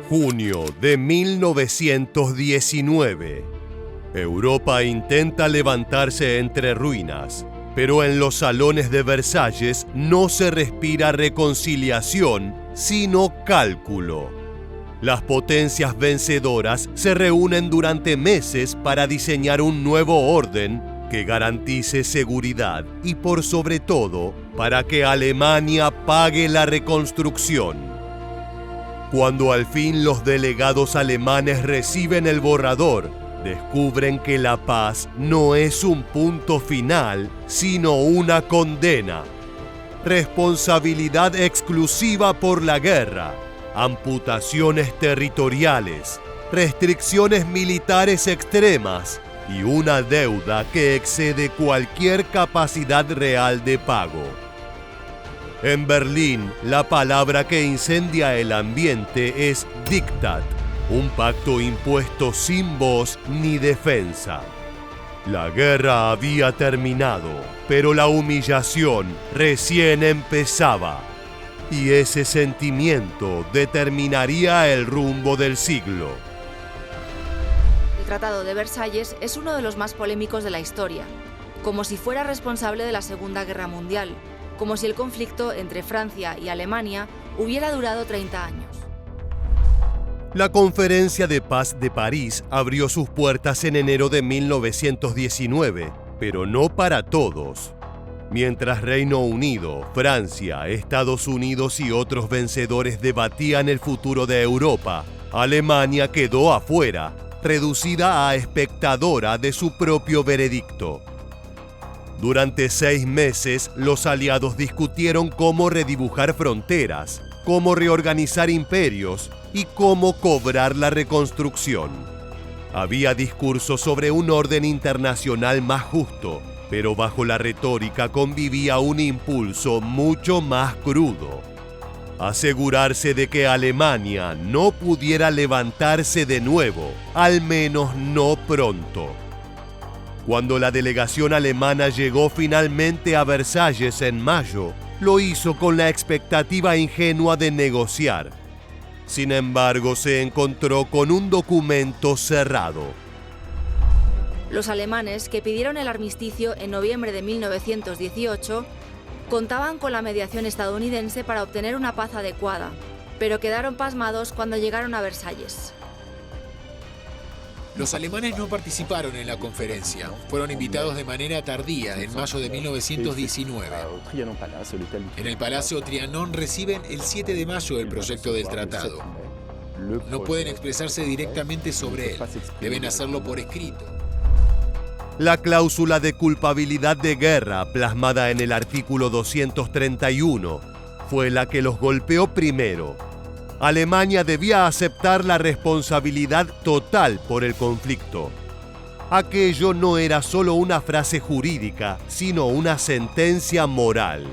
Junio de 1919. Europa intenta levantarse entre ruinas, pero en los salones de Versalles no se respira reconciliación, sino cálculo. Las potencias vencedoras se reúnen durante meses para diseñar un nuevo orden que garantice seguridad y, por sobre todo, para que Alemania pague la reconstrucción. Cuando al fin los delegados alemanes reciben el borrador, descubren que la paz no es un punto final, sino una condena. Responsabilidad exclusiva por la guerra, amputaciones territoriales, restricciones militares extremas y una deuda que excede cualquier capacidad real de pago. En Berlín, la palabra que incendia el ambiente es Diktat, un pacto impuesto sin voz ni defensa. La guerra había terminado, pero la humillación recién empezaba. Y ese sentimiento determinaría el rumbo del siglo. El Tratado de Versalles es uno de los más polémicos de la historia, como si fuera responsable de la Segunda Guerra Mundial, como si el conflicto entre Francia y Alemania hubiera durado 30 años. La Conferencia de Paz de París abrió sus puertas en enero de 1919, pero no para todos. Mientras Reino Unido, Francia, Estados Unidos y otros vencedores debatían el futuro de Europa, Alemania quedó afuera, reducida a espectadora de su propio veredicto. Durante 6 meses, los aliados discutieron cómo redibujar fronteras, cómo reorganizar imperios y cómo cobrar la reconstrucción. Había discursos sobre un orden internacional más justo, pero bajo la retórica convivía un impulso mucho más crudo: asegurarse de que Alemania no pudiera levantarse de nuevo, al menos no pronto. Cuando la delegación alemana llegó finalmente a Versalles en mayo, lo hizo con la expectativa ingenua de negociar. Sin embargo, se encontró con un documento cerrado. Los alemanes, que pidieron el armisticio en noviembre de 1918, contaban con la mediación estadounidense para obtener una paz adecuada, pero quedaron pasmados cuando llegaron a Versalles. Los alemanes no participaron en la conferencia. Fueron invitados de manera tardía, en mayo de 1919. En el Palacio Trianon reciben el 7 de mayo el proyecto del tratado. No pueden expresarse directamente sobre él. Deben hacerlo por escrito. La cláusula de culpabilidad de guerra, plasmada en el artículo 231, fue la que los golpeó primero. Alemania debía aceptar la responsabilidad total por el conflicto. Aquello no era solo una frase jurídica, sino una sentencia moral.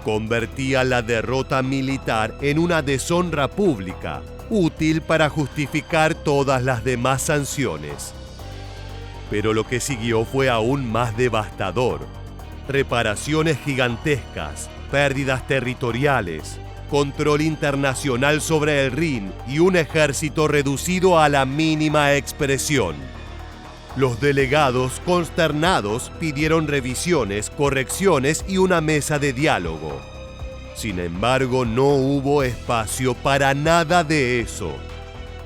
Convertía la derrota militar en una deshonra pública, útil para justificar todas las demás sanciones. Pero lo que siguió fue aún más devastador. Reparaciones gigantescas, pérdidas territoriales, control internacional sobre el Rin y un ejército reducido a la mínima expresión. Los delegados, consternados, pidieron revisiones, correcciones y una mesa de diálogo. Sin embargo, no hubo espacio para nada de eso.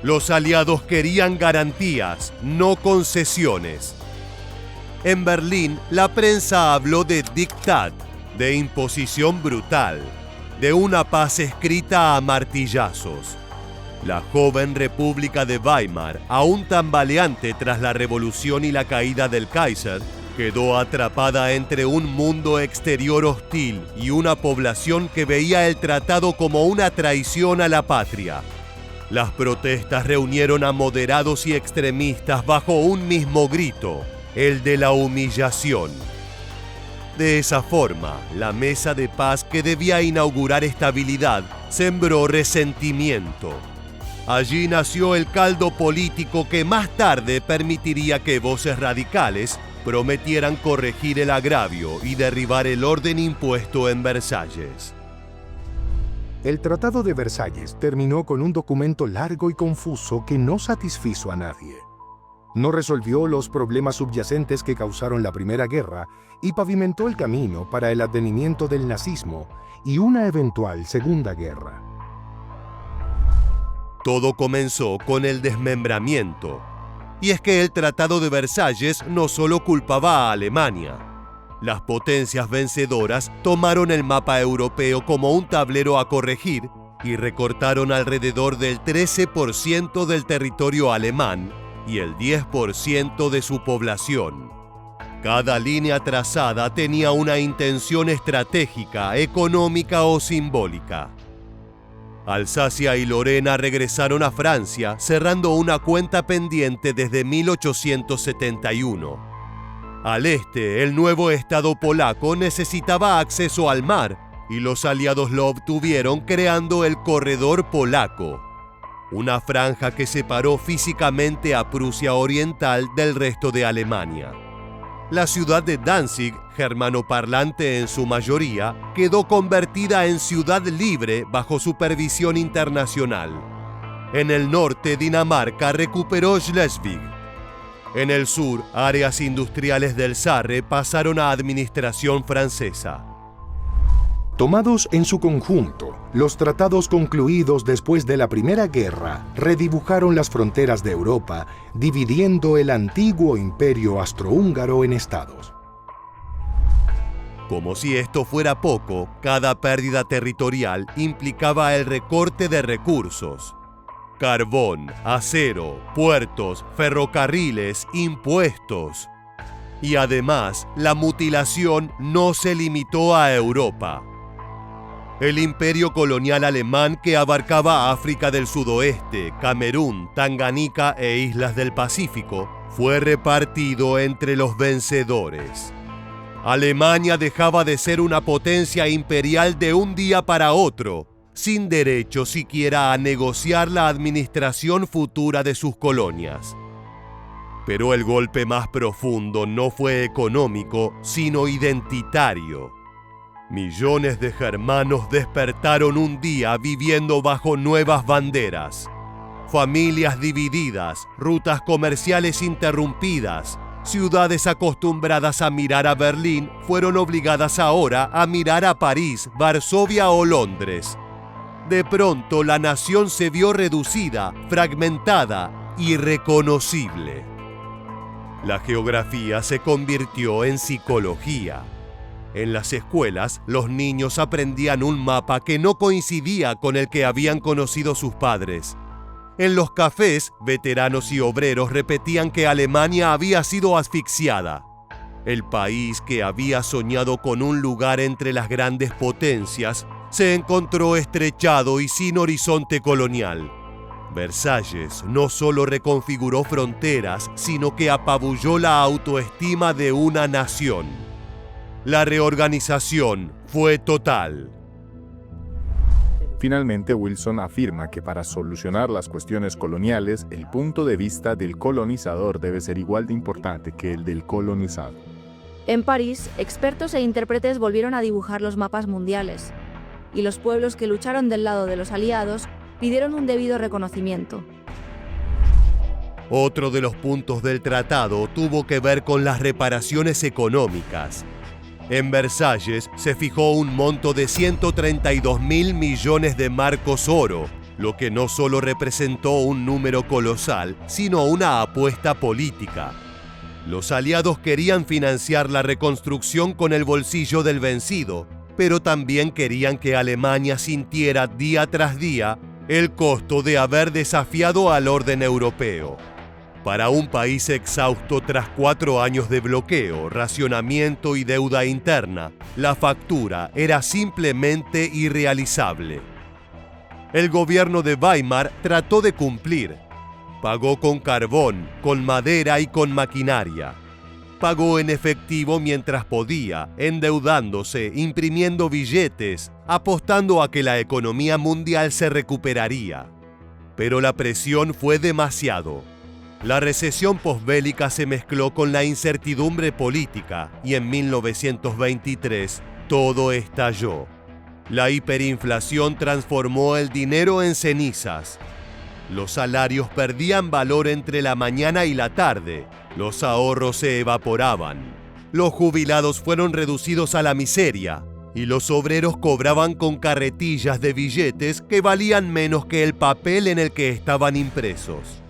Los aliados querían garantías, no concesiones. En Berlín, la prensa habló de diktat, de imposición brutal, de una paz escrita a martillazos. La joven República de Weimar, aún tambaleante tras la revolución y la caída del Kaiser, quedó atrapada entre un mundo exterior hostil y una población que veía el tratado como una traición a la patria. Las protestas reunieron a moderados y extremistas bajo un mismo grito: el de la humillación. De esa forma, la mesa de paz que debía inaugurar estabilidad sembró resentimiento. Allí nació el caldo político que más tarde permitiría que voces radicales prometieran corregir el agravio y derribar el orden impuesto en Versalles. El Tratado de Versalles terminó con un documento largo y confuso que no satisfizo a nadie. No resolvió los problemas subyacentes que causaron la Primera Guerra y pavimentó el camino para el advenimiento del nazismo y una eventual Segunda Guerra. Todo comenzó con el desmembramiento. Y es que el Tratado de Versalles no solo culpaba a Alemania. Las potencias vencedoras tomaron el mapa europeo como un tablero a corregir y recortaron alrededor del 13% del territorio alemán y el 10% de su población. Cada línea trazada tenía una intención estratégica, económica o simbólica. Alsacia y Lorena regresaron a Francia, cerrando una cuenta pendiente desde 1871. Al este, el nuevo Estado polaco necesitaba acceso al mar, y los aliados lo obtuvieron creando el Corredor Polaco, una franja que separó físicamente a Prusia Oriental del resto de Alemania. La ciudad de Danzig, germanoparlante en su mayoría, quedó convertida en ciudad libre bajo supervisión internacional. En el norte, Dinamarca recuperó Schleswig. En el sur, áreas industriales del Sarre pasaron a administración francesa. Tomados en su conjunto, los tratados concluidos después de la Primera Guerra redibujaron las fronteras de Europa, dividiendo el antiguo imperio austrohúngaro en estados. Como si esto fuera poco, cada pérdida territorial implicaba el recorte de recursos. Carbón, acero, puertos, ferrocarriles, impuestos. Y además, la mutilación no se limitó a Europa. El imperio colonial alemán, que abarcaba África del Sudoeste, Camerún, Tanganica e islas del Pacífico, fue repartido entre los vencedores. Alemania dejaba de ser una potencia imperial de un día para otro, sin derecho siquiera a negociar la administración futura de sus colonias. Pero el golpe más profundo no fue económico, sino identitario. Millones de germanos despertaron un día viviendo bajo nuevas banderas. Familias divididas, rutas comerciales interrumpidas, ciudades acostumbradas a mirar a Berlín fueron obligadas ahora a mirar a París, Varsovia o Londres. De pronto la nación se vio reducida, fragmentada, irreconocible. La geografía se convirtió en psicología. En las escuelas, los niños aprendían un mapa que no coincidía con el que habían conocido sus padres. En los cafés, veteranos y obreros repetían que Alemania había sido asfixiada. El país que había soñado con un lugar entre las grandes potencias se encontró estrechado y sin horizonte colonial. Versalles no solo reconfiguró fronteras, sino que apabulló la autoestima de una nación. La reorganización fue total. Finalmente, Wilson afirma que para solucionar las cuestiones coloniales, el punto de vista del colonizador debe ser igual de importante que el del colonizado. En París, expertos e intérpretes volvieron a dibujar los mapas mundiales, y los pueblos que lucharon del lado de los aliados pidieron un debido reconocimiento. Otro de los puntos del tratado tuvo que ver con las reparaciones económicas. En Versalles se fijó un monto de 132.000 millones de marcos oro, lo que no solo representó un número colosal, sino una apuesta política. Los aliados querían financiar la reconstrucción con el bolsillo del vencido, pero también querían que Alemania sintiera día tras día el costo de haber desafiado al orden europeo. Para un país exhausto tras 4 años de bloqueo, racionamiento y deuda interna, la factura era simplemente irrealizable. El gobierno de Weimar trató de cumplir. Pagó con carbón, con madera y con maquinaria. Pagó en efectivo mientras podía, endeudándose, imprimiendo billetes, apostando a que la economía mundial se recuperaría. Pero la presión fue demasiado. La recesión posbélica se mezcló con la incertidumbre política y en 1923 todo estalló. La hiperinflación transformó el dinero en cenizas. Los salarios perdían valor entre la mañana y la tarde. Los ahorros se evaporaban. Los jubilados fueron reducidos a la miseria y los obreros cobraban con carretillas de billetes que valían menos que el papel en el que estaban impresos.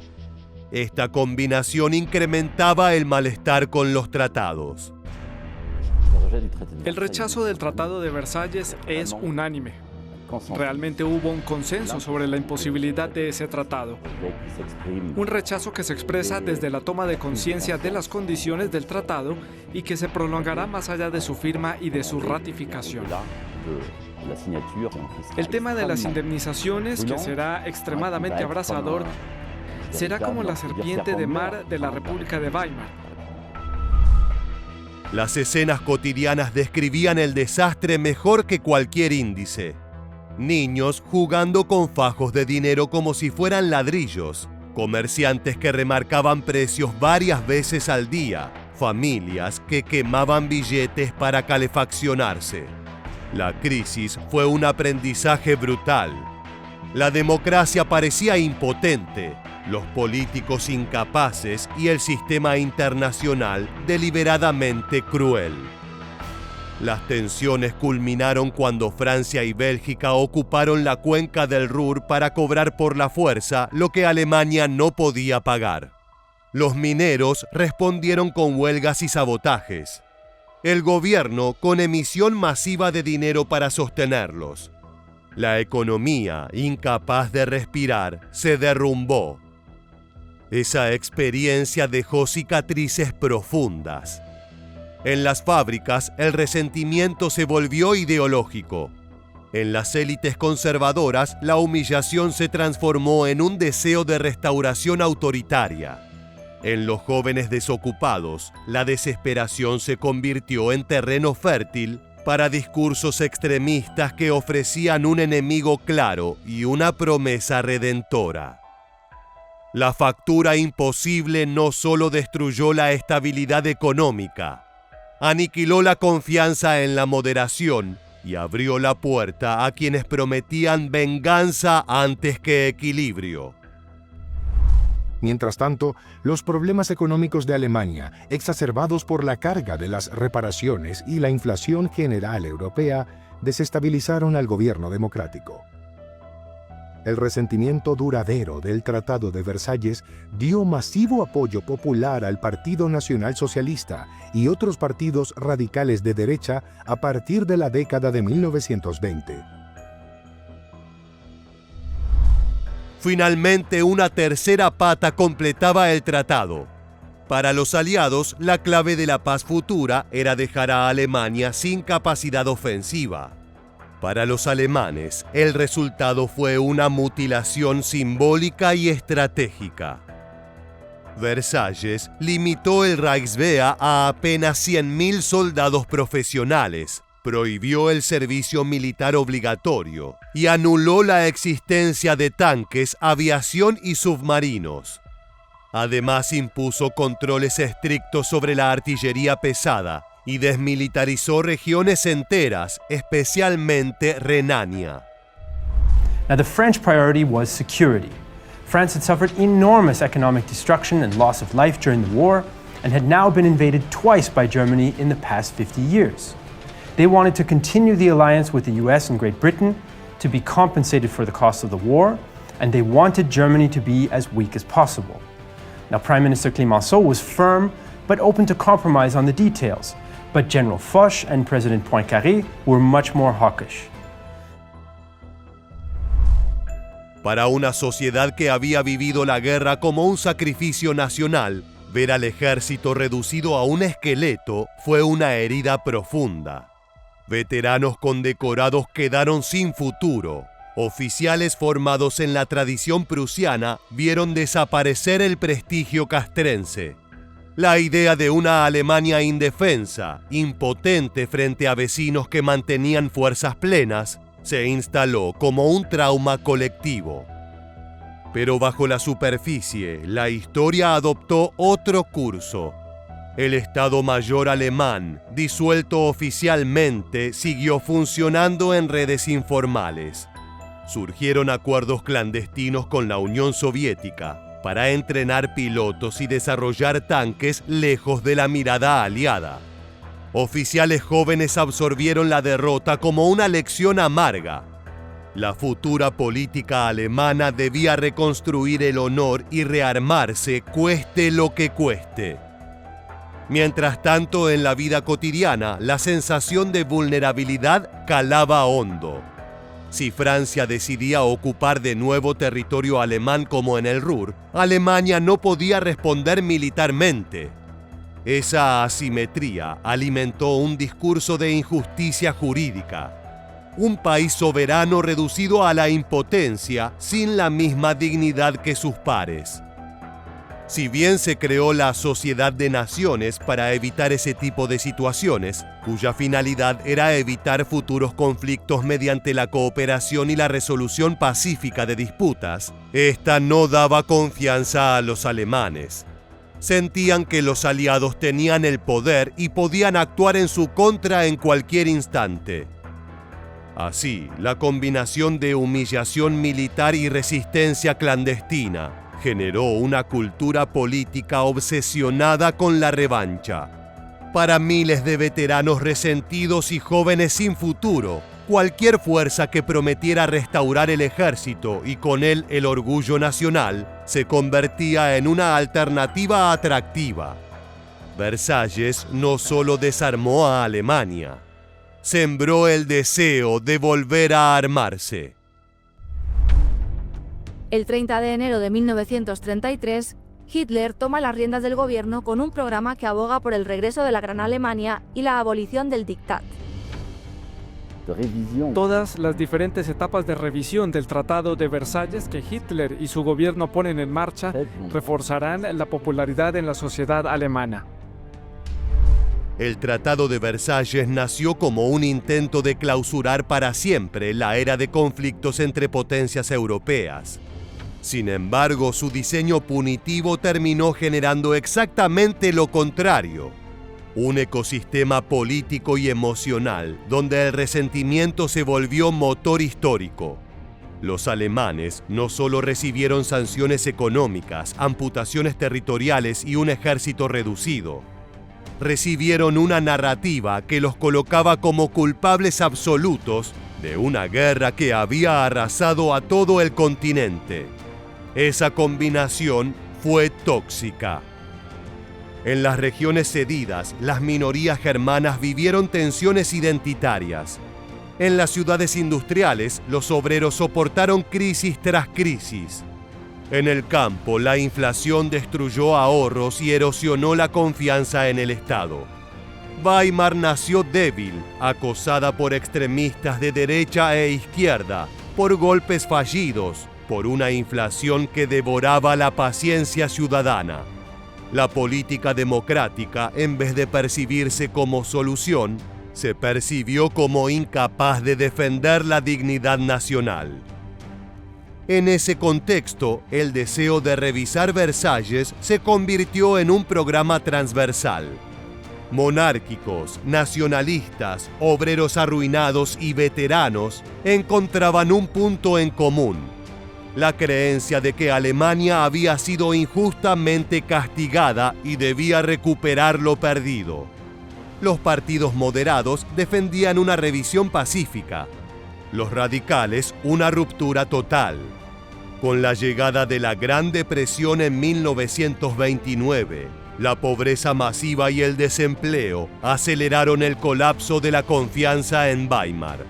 Esta combinación incrementaba el malestar con los tratados. El rechazo del Tratado de Versalles es unánime. Realmente hubo un consenso sobre la imposibilidad de ese tratado. Un rechazo que se expresa desde la toma de conciencia de las condiciones del tratado y que se prolongará más allá de su firma y de su ratificación. El tema de las indemnizaciones, que será extremadamente abrasador, será como la serpiente de mar de la República de Weimar. Las escenas cotidianas describían el desastre mejor que cualquier índice. Niños jugando con fajos de dinero como si fueran ladrillos, comerciantes que remarcaban precios varias veces al día, familias que quemaban billetes para calefaccionarse. La crisis fue un aprendizaje brutal. La democracia parecía impotente, los políticos incapaces y el sistema internacional deliberadamente cruel. Las tensiones culminaron cuando Francia y Bélgica ocuparon la cuenca del Ruhr para cobrar por la fuerza lo que Alemania no podía pagar. Los mineros respondieron con huelgas y sabotajes. El gobierno con emisión masiva de dinero para sostenerlos. La economía, incapaz de respirar, se derrumbó. Esa experiencia dejó cicatrices profundas. En las fábricas, el resentimiento se volvió ideológico. En las élites conservadoras, la humillación se transformó en un deseo de restauración autoritaria. En los jóvenes desocupados, la desesperación se convirtió en terreno fértil para discursos extremistas que ofrecían un enemigo claro y una promesa redentora. La factura imposible no solo destruyó la estabilidad económica, aniquiló la confianza en la moderación y abrió la puerta a quienes prometían venganza antes que equilibrio. Mientras tanto, los problemas económicos de Alemania, exacerbados por la carga de las reparaciones y la inflación general europea, desestabilizaron al gobierno democrático. El resentimiento duradero del Tratado de Versalles dio masivo apoyo popular al Partido Nacional Socialista y otros partidos radicales de derecha a partir de la década de 1920. Finalmente, una tercera pata completaba el tratado. Para los aliados, la clave de la paz futura era dejar a Alemania sin capacidad ofensiva. Para los alemanes, el resultado fue una mutilación simbólica y estratégica. Versalles limitó el Reichswehr a apenas 100.000 soldados profesionales, prohibió el servicio militar obligatorio y anuló la existencia de tanques, aviación y submarinos. Además, impuso controles estrictos sobre la artillería pesada y desmilitarizó regiones enteras, especialmente Renania. Now, the French priority was security. France had suffered enormous economic destruction and loss of life during the war and had now been invaded twice by Germany in the past 50 years. They wanted to continue the alliance with the US and Great Britain to be compensated for the cost of the war, and they wanted Germany to be as weak as possible. Now, Prime Minister Clemenceau was firm but open to compromise on the details, but General Foch and President Poincaré were much more hawkish. Para una sociedad que había vivido la guerra como un sacrificio nacional, ver al ejército reducido a un esqueleto fue una herida profunda. Veteranos condecorados quedaron sin futuro. Oficiales formados en la tradición prusiana vieron desaparecer el prestigio castrense. La idea de una Alemania indefensa, impotente frente a vecinos que mantenían fuerzas plenas, se instaló como un trauma colectivo. Pero bajo la superficie, la historia adoptó otro curso. El Estado Mayor alemán, disuelto oficialmente, siguió funcionando en redes informales. Surgieron acuerdos clandestinos con la Unión Soviética para entrenar pilotos y desarrollar tanques lejos de la mirada aliada. Oficiales jóvenes absorbieron la derrota como una lección amarga. La futura política alemana debía reconstruir el honor y rearmarse, cueste lo que cueste. Mientras tanto, en la vida cotidiana, la sensación de vulnerabilidad calaba hondo. Si Francia decidía ocupar de nuevo territorio alemán como en el Ruhr, Alemania no podía responder militarmente. Esa asimetría alimentó un discurso de injusticia jurídica. Un país soberano reducido a la impotencia sin la misma dignidad que sus pares. Si bien se creó la Sociedad de Naciones para evitar ese tipo de situaciones, cuya finalidad era evitar futuros conflictos mediante la cooperación y la resolución pacífica de disputas, esta no daba confianza a los alemanes. Sentían que los aliados tenían el poder y podían actuar en su contra en cualquier instante. Así, la combinación de humillación militar y resistencia clandestina generó una cultura política obsesionada con la revancha. Para miles de veteranos resentidos y jóvenes sin futuro, cualquier fuerza que prometiera restaurar el ejército y con él el orgullo nacional se convertía en una alternativa atractiva. Versalles no solo desarmó a Alemania, sembró el deseo de volver a armarse. El 30 de enero de 1933, Hitler toma las riendas del gobierno con un programa que aboga por el regreso de la Gran Alemania y la abolición del Diktat. Todas las diferentes etapas de revisión del Tratado de Versalles que Hitler y su gobierno ponen en marcha reforzarán la popularidad en la sociedad alemana. El Tratado de Versalles nació como un intento de clausurar para siempre la era de conflictos entre potencias europeas. Sin embargo, su diseño punitivo terminó generando exactamente lo contrario. Un ecosistema político y emocional donde el resentimiento se volvió motor histórico. Los alemanes no solo recibieron sanciones económicas, amputaciones territoriales y un ejército reducido. Recibieron una narrativa que los colocaba como culpables absolutos de una guerra que había arrasado a todo el continente. Esa combinación fue tóxica. En las regiones cedidas, las minorías germanas vivieron tensiones identitarias. En las ciudades industriales, los obreros soportaron crisis tras crisis. En el campo, la inflación destruyó ahorros y erosionó la confianza en el Estado. Weimar nació débil, acosada por extremistas de derecha e izquierda, por golpes fallidos, por una inflación que devoraba la paciencia ciudadana. La política democrática, en vez de percibirse como solución, se percibió como incapaz de defender la dignidad nacional. En ese contexto, el deseo de revisar Versalles se convirtió en un programa transversal. Monárquicos, nacionalistas, obreros arruinados y veteranos encontraban un punto en común: la creencia de que Alemania había sido injustamente castigada y debía recuperar lo perdido. Los partidos moderados defendían una revisión pacífica, los radicales una ruptura total. Con la llegada de la Gran Depresión en 1929, la pobreza masiva y el desempleo aceleraron el colapso de la confianza en Weimar.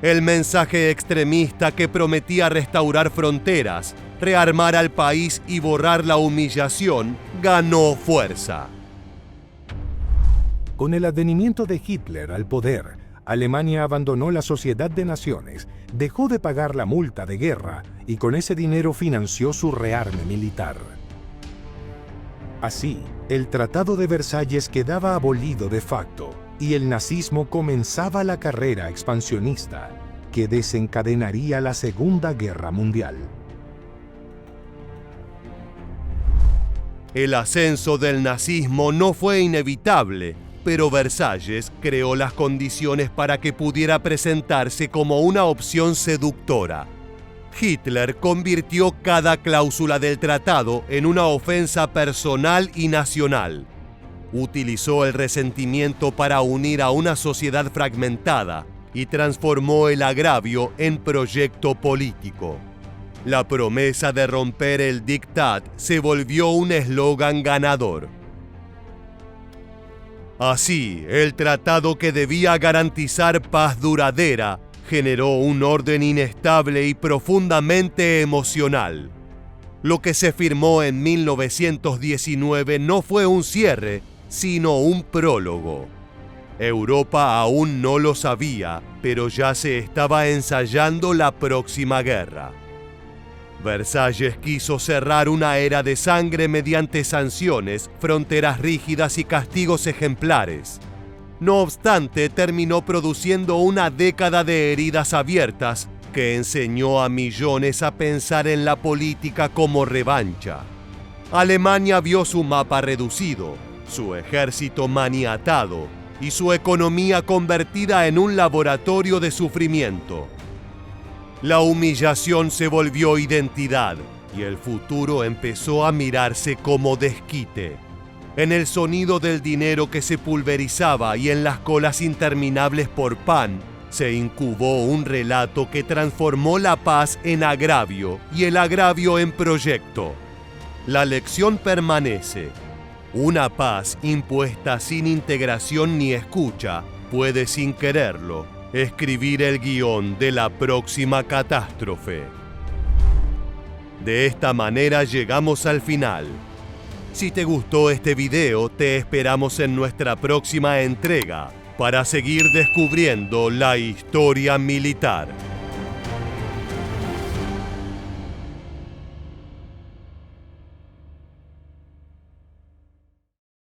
El mensaje extremista que prometía restaurar fronteras, rearmar al país y borrar la humillación ganó fuerza. Con el advenimiento de Hitler al poder, Alemania abandonó la Sociedad de Naciones, dejó de pagar la multa de guerra y con ese dinero financió su rearme militar. Así, el Tratado de Versalles quedaba abolido de facto y el nazismo comenzaba la carrera expansionista que desencadenaría la Segunda Guerra Mundial. El ascenso del nazismo no fue inevitable, pero Versalles creó las condiciones para que pudiera presentarse como una opción seductora. Hitler convirtió cada cláusula del tratado en una ofensa personal y nacional. Utilizó el resentimiento para unir a una sociedad fragmentada y transformó el agravio en proyecto político. La promesa de romper el diktat se volvió un eslogan ganador. Así, el tratado que debía garantizar paz duradera generó un orden inestable y profundamente emocional. Lo que se firmó en 1919 no fue un cierre, sino un prólogo. Europa aún no lo sabía, pero ya se estaba ensayando la próxima guerra. Versalles quiso cerrar una era de sangre mediante sanciones, fronteras rígidas y castigos ejemplares. No obstante, terminó produciendo una década de heridas abiertas que enseñó a millones a pensar en la política como revancha. Alemania vio su mapa reducido, su ejército maniatado y su economía convertida en un laboratorio de sufrimiento. La humillación se volvió identidad y el futuro empezó a mirarse como desquite. En el sonido del dinero que se pulverizaba y en las colas interminables por pan, se incubó un relato que transformó la paz en agravio y el agravio en proyecto. La lección permanece. Una paz impuesta sin integración ni escucha puede, sin quererlo, escribir el guión de la próxima catástrofe. De esta manera llegamos al final. Si te gustó este video, te esperamos en nuestra próxima entrega para seguir descubriendo la historia militar.